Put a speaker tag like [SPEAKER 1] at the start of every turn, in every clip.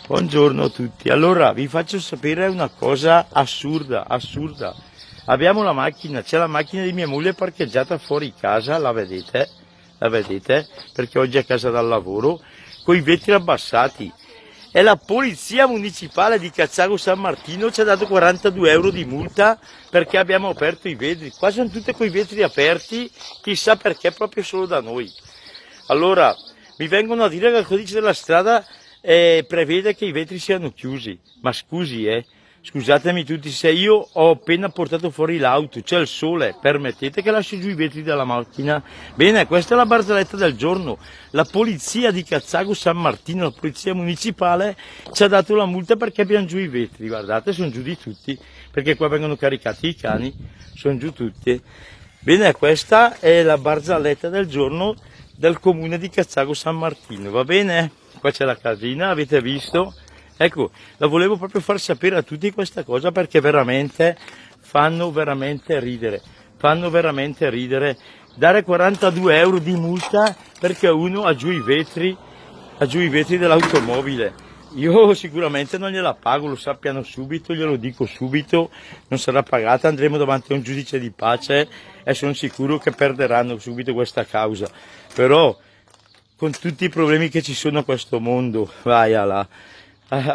[SPEAKER 1] Buongiorno a tutti. Allora, vi faccio sapere una cosa assurda. Abbiamo la macchina, c'è la macchina di mia moglie parcheggiata fuori casa, la vedete? La vedete? Perché oggi è a casa dal lavoro, con i vetri abbassati. E la polizia municipale di Cazzago San Martino ci ha dato 42 euro di multa perché abbiamo aperto i vetri. Qua sono tutti quei vetri aperti, chissà perché proprio solo da noi. Allora, mi vengono a dire che il codice della strada prevede che i vetri siano chiusi, ma scusatemi tutti, se io ho appena portato fuori l'auto, c'è il sole, permettete che lasci giù i vetri della macchina? Bene, questa è la barzelletta del giorno. La polizia di Cazzago San Martino, la polizia municipale, ci ha dato la multa perché abbiamo giù i vetri, guardate, sono giù di tutti, perché qua vengono caricati i cani, sono giù tutti. Bene, questa è la barzelletta del giorno del comune di Cazzago San Martino, va bene? Qua c'è la casina, avete visto? Ecco, la volevo proprio far sapere a tutti questa cosa perché veramente fanno veramente ridere. Dare 42 euro di multa perché uno ha giù i vetri dell'automobile. Io sicuramente non gliela pago, lo sappiano subito, glielo dico subito, non sarà pagata, andremo davanti a un giudice di pace e sono sicuro che perderanno subito questa causa. Però con tutti i problemi che ci sono a questo mondo, vai là,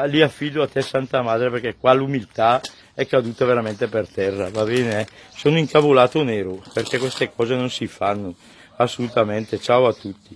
[SPEAKER 1] li affido a te Santa Madre perché qua l'umiltà è caduta veramente per terra, va bene? Sono incavolato nero perché queste cose non si fanno, assolutamente. Ciao a tutti.